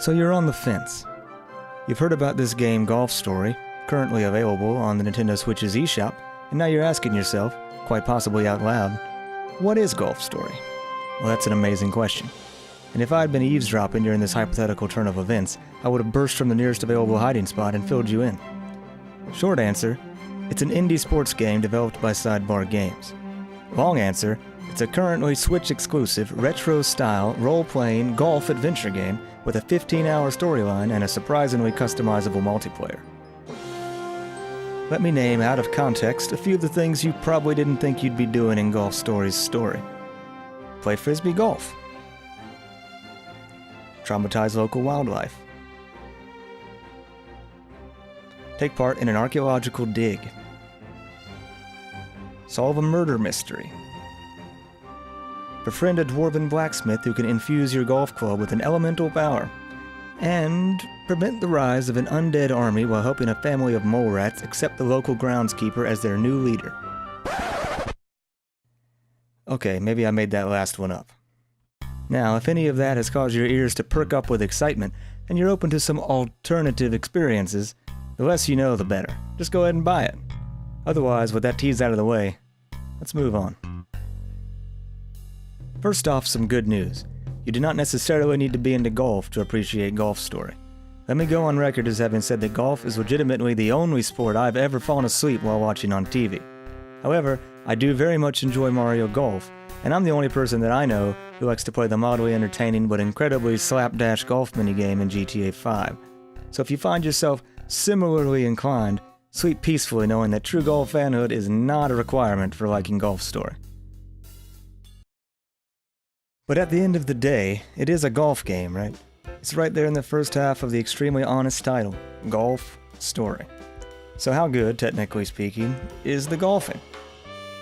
So you're on the fence. You've heard about this game Golf Story, currently available on the Nintendo Switch's eShop, and now you're asking yourself, quite possibly out loud, what is Golf Story? Well, that's an amazing question. And if I had been eavesdropping during this hypothetical turn of events, I would have burst from the nearest available hiding spot and filled you in. Short answer, it's an indie sports game developed by Sidebar Games. Long answer, it's a currently Switch-exclusive, retro-style, role-playing golf adventure game with a 15-hour storyline and a surprisingly customizable multiplayer. Let me name, out of context, a few of the things you probably didn't think you'd be doing in Golf Story's story. Play frisbee golf. Traumatize local wildlife. Take part in an archaeological dig. Solve a murder mystery. Befriend a dwarven blacksmith who can infuse your golf club with an elemental power. And prevent the rise of an undead army while helping a family of mole rats accept the local groundskeeper as their new leader. Okay, maybe I made that last one up. Now, if any of that has caused your ears to perk up with excitement, and you're open to some alternative experiences, the less you know the better. Just go ahead and buy it. Otherwise, with that tease out of the way, let's move on. First off, some good news. You do not necessarily need to be into golf to appreciate Golf Story. Let me go on record as having said that golf is legitimately the only sport I've ever fallen asleep while watching on TV. However, I do very much enjoy Mario Golf, and I'm the only person that I know who likes to play the mildly entertaining but incredibly slapdash golf minigame in GTA 5. So if you find yourself similarly inclined, sleep peacefully knowing that true golf fanhood is not a requirement for liking Golf Story. But at the end of the day, it is a golf game, right? It's right there in the first half of the extremely honest title, Golf Story. So how good, technically speaking, is the golfing?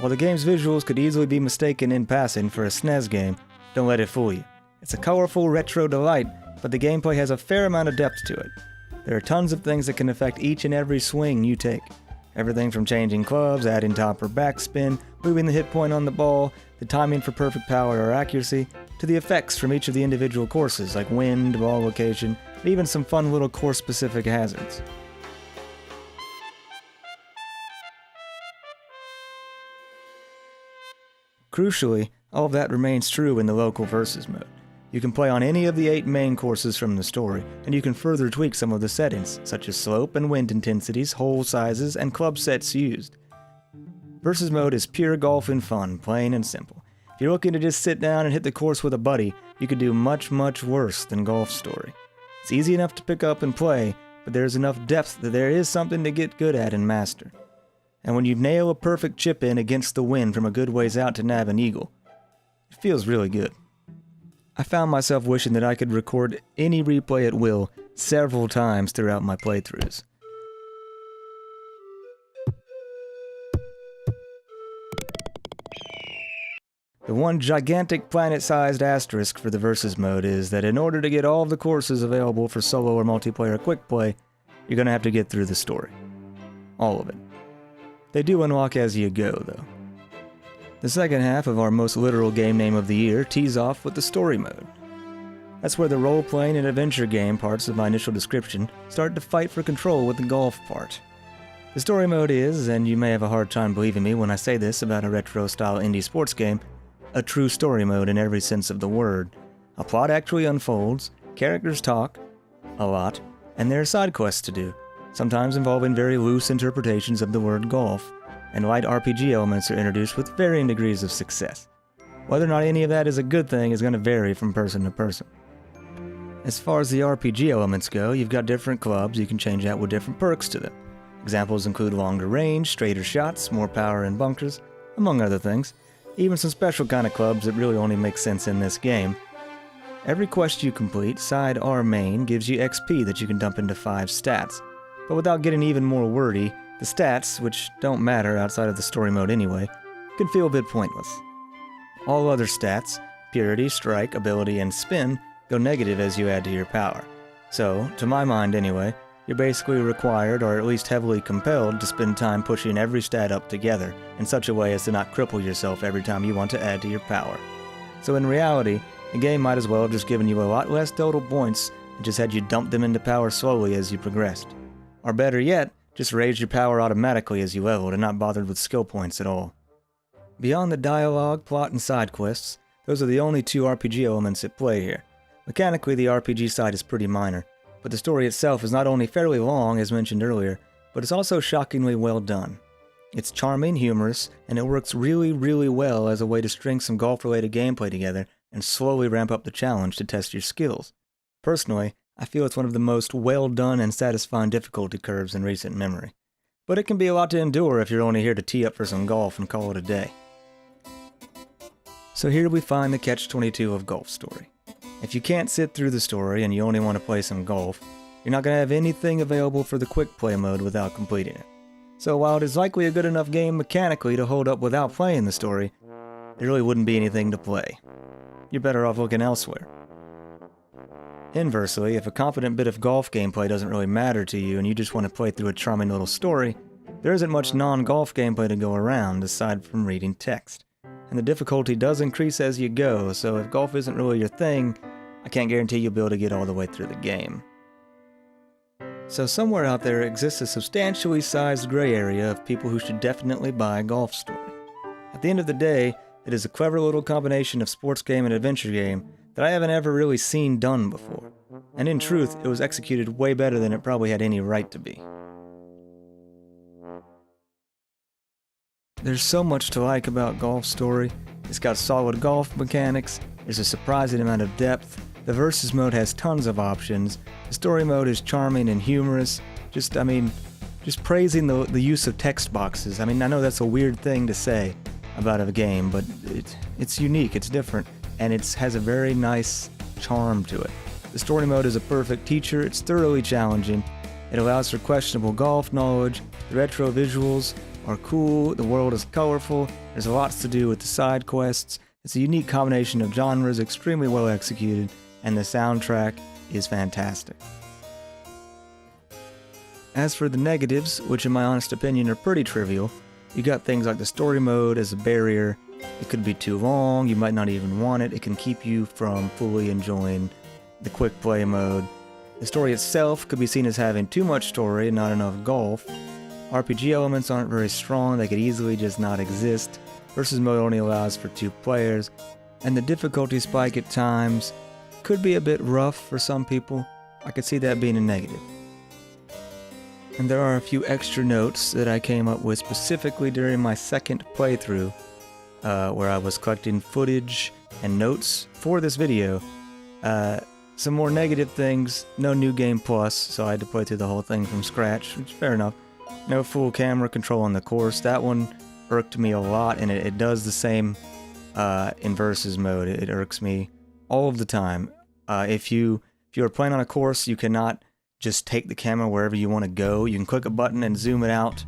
While the game's visuals could easily be mistaken in passing for a SNES game, don't let it fool you. It's a colorful retro delight, but the gameplay has a fair amount of depth to it. There are tons of things that can affect each and every swing you take. Everything from changing clubs, adding top or backspin, moving the hit point on the ball, the timing for perfect power or accuracy, to the effects from each of the individual courses like wind, ball location, and even some fun little course-specific hazards. Crucially, all of that remains true in the local versus mode. You can play on any of the 8 main courses from the story, and you can further tweak some of the settings, such as slope and wind intensities, hole sizes, and club sets used. Versus mode is pure golf and fun, plain and simple. If you're looking to just sit down and hit the course with a buddy, you could do much, much worse than Golf Story. It's easy enough to pick up and play, but there's enough depth that there is something to get good at and master. And when you nail a perfect chip in against the wind from a good ways out to nab an eagle, it feels really good. I found myself wishing that I could record any replay at will several times throughout my playthroughs. The one gigantic planet-sized asterisk for the Versus mode is that in order to get all of the courses available for solo or multiplayer quick play, you're going to have to get through the story. All of it. They do unlock as you go, though. The second half of our most literal game name of the year tees off with the story mode. That's where the role-playing and adventure game parts of my initial description start to fight for control with the golf part. The story mode is, and you may have a hard time believing me when I say this about a retro-style indie sports game, a true story mode in every sense of the word. A plot actually unfolds, characters talk, a lot, and there are side quests to do, sometimes involving very loose interpretations of the word golf, and light RPG elements are introduced with varying degrees of success. Whether or not any of that is a good thing is going to vary from person to person. As far as the RPG elements go, you've got different clubs you can change out with different perks to them. Examples include longer range, straighter shots, more power in bunkers, among other things. Even some special kind of clubs that really only make sense in this game. Every quest you complete, side or main, gives you XP that you can dump into 5 stats. But without getting even more wordy, the stats, which don't matter outside of the story mode anyway, can feel a bit pointless. All other stats, purity, strike, ability, and spin, go negative as you add to your power. So, to my mind anyway, you're basically required, or at least heavily compelled, to spend time pushing every stat up together, in such a way as to not cripple yourself every time you want to add to your power. So in reality, the game might as well have just given you a lot less total points It just had you dump them into power slowly as you progressed. Or better yet, just raised your power automatically as you leveled and not bothered with skill points at all. Beyond the dialogue, plot, and side quests, those are the only two RPG elements at play here. Mechanically, the RPG side is pretty minor, but the story itself is not only fairly long, as mentioned earlier, but it's also shockingly well done. It's charming, humorous, and it works really, really well as a way to string some golf-related gameplay together and slowly ramp up the challenge to test your skills. Personally, I feel it's one of the most well-done and satisfying difficulty curves in recent memory. But it can be a lot to endure if you're only here to tee up for some golf and call it a day. So here we find the catch-22 of Golf Story. If you can't sit through the story and you only want to play some golf, you're not going to have anything available for the quick play mode without completing it. So while it is likely a good enough game mechanically to hold up without playing the story, there really wouldn't be anything to play. You're better off looking elsewhere. Inversely, if a competent bit of golf gameplay doesn't really matter to you and you just want to play through a charming little story, there isn't much non-golf gameplay to go around aside from reading text. And the difficulty does increase as you go, so if golf isn't really your thing, I can't guarantee you'll be able to get all the way through the game. So somewhere out there exists a substantially sized gray area of people who should definitely buy Golf Story. At the end of the day, it is a clever little combination of sports game and adventure game that I haven't ever really seen done before. And in truth, it was executed way better than it probably had any right to be. There's so much to like about Golf Story. It's got solid golf mechanics, there's a surprising amount of depth, the versus mode has tons of options, the story mode is charming and humorous, just praising the use of text boxes. I mean, I know that's a weird thing to say about a game, but it's unique, it's different, and it has a very nice charm to it. The story mode is a perfect teacher, it's thoroughly challenging, it allows for questionable golf knowledge, the retro visuals are cool, the world is colorful, there's lots to do with the side quests, it's a unique combination of genres, extremely well executed, and the soundtrack is fantastic. As for the negatives, which in my honest opinion are pretty trivial, you got things like the story mode as a barrier. It could be too long, you might not even want it, it can keep you from fully enjoying the quick play mode. The story itself could be seen as having too much story and not enough golf. RPG elements aren't very strong, they could easily just not exist. Versus mode only allows for 2 players, and the difficulty spike at times could be a bit rough for some people. I could see that being a negative. And there are a few extra notes that I came up with specifically during my second playthrough, where I was collecting footage and notes for this video. Some more negative things, no New Game Plus, so I had to play through the whole thing from scratch, which is fair enough. No full camera control on the course, that one irked me a lot, and it does the same in versus mode. It irks me all of the time. If you are playing on a course, you cannot just take the camera wherever you want to go. You can click a button and zoom it out,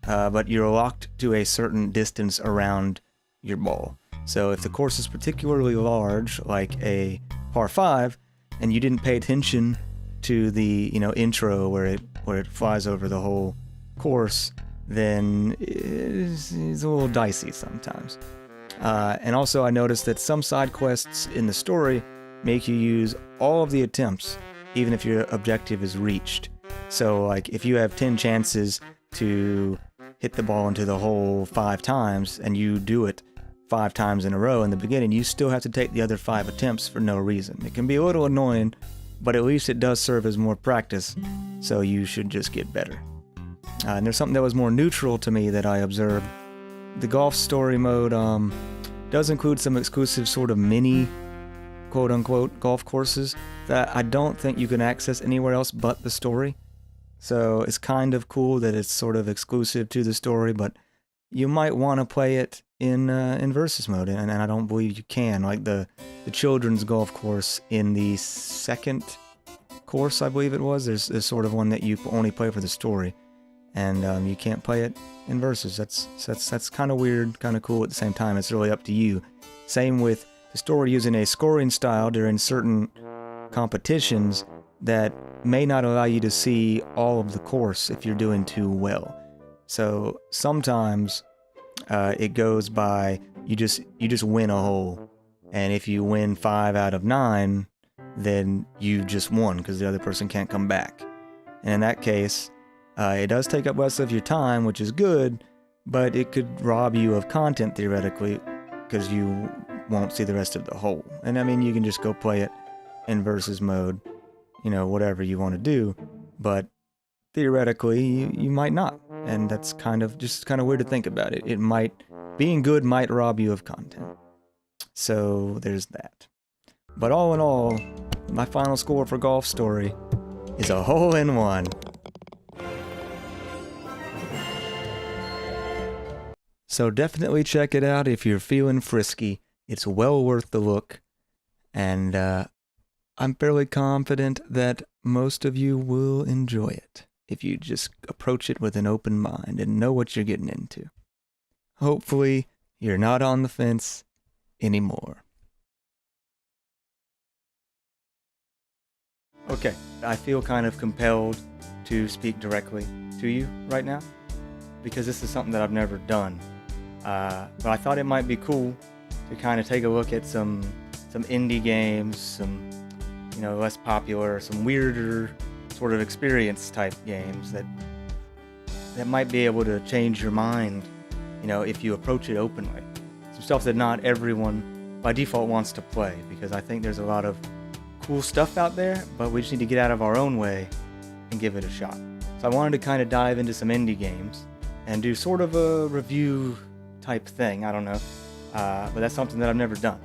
but you're locked to a certain distance around your ball. So if the course is particularly large, like a par 5, and you didn't pay attention to the intro where it flies over the whole course, then it's a little dicey sometimes. And also I noticed that some side quests in the story make you use all of the attempts, even if your objective is reached. So like if you have 10 chances to hit the ball into the hole 5 times, and you do it 5 times in a row in the beginning, you still have to take the other 5 attempts for no reason. It can be a little annoying, but at least it does serve as more practice, so you should just get better. And there's something that was more neutral to me that I observed. The golf story mode does include some exclusive sort of mini, quote-unquote, golf courses that I don't think you can access anywhere else but the story. So it's kind of cool that it's sort of exclusive to the story, but you might want to play it in versus mode, and I don't believe you can. Like the children's golf course in the second course, I believe it was, there's sort of one that you only play for the story. And you can't play it in versus. That's kind of weird, kind of cool at the same time. It's really up to you. Same with the story using a scoring style during certain competitions that may not allow you to see all of the course if you're doing too well. So sometimes it goes by you just win a hole, and if you win 5 out of 9, then you just won because the other person can't come back. And in that case, it does take up less of your time, which is good, but it could rob you of content theoretically because you won't see the rest of the hole. And I mean, you can just go play it in versus mode, whatever you want to do, but theoretically you might not. And that's kind of weird to think about it. Being good might rob you of content. So there's that. But all in all, my final score for Golf Story is a hole-in-one. So definitely check it out if you're feeling frisky. It's well worth the look. And I'm fairly confident that most of you will enjoy it if you just approach it with an open mind and know what you're getting into. Hopefully, you're not on the fence anymore. Okay, I feel kind of compelled to speak directly to you right now because this is something that I've never done. But I thought it might be cool to kind of take a look at some indie games, some less popular, some weirder sort of experience type games that might be able to change your mind, if you approach it openly. Some stuff that not everyone by default wants to play, because I think there's a lot of cool stuff out there, but we just need to get out of our own way and give it a shot. So I wanted to kind of dive into some indie games and do sort of a review type thing. I don't know, but that's something that I've never done.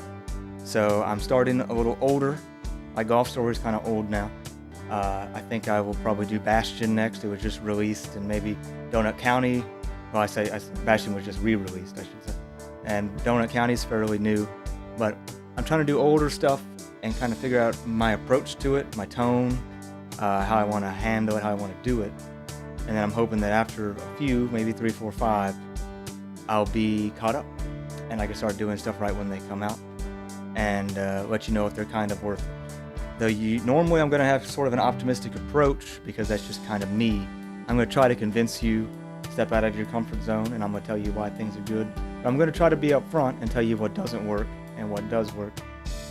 So I'm starting a little older. My Golf Story is kind of old now. I think I will probably do Bastion next. It was just released, and maybe Donut County. Well, Bastion was just re-released, I should say. And Donut County is fairly new, but I'm trying to do older stuff and kind of figure out my approach to it, my tone, how I want to handle it, how I want to do it. And then I'm hoping that after a few, maybe 3, 4, 5, I'll be caught up and I can start doing stuff right when they come out and let you know if they're kind of worth it. Though normally I'm going to have sort of an optimistic approach because that's just kind of me. I'm going to try to convince you to step out of your comfort zone, and I'm going to tell you why things are good. But I'm going to try to be upfront and tell you what doesn't work and what does work.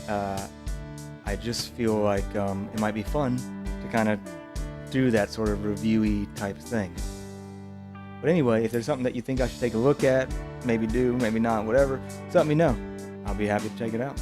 I just feel like it might be fun to kind of do that sort of reviewy type thing. But anyway, if there's something that you think I should take a look at, maybe do, maybe not, whatever, just let me know. I'll be happy to check it out.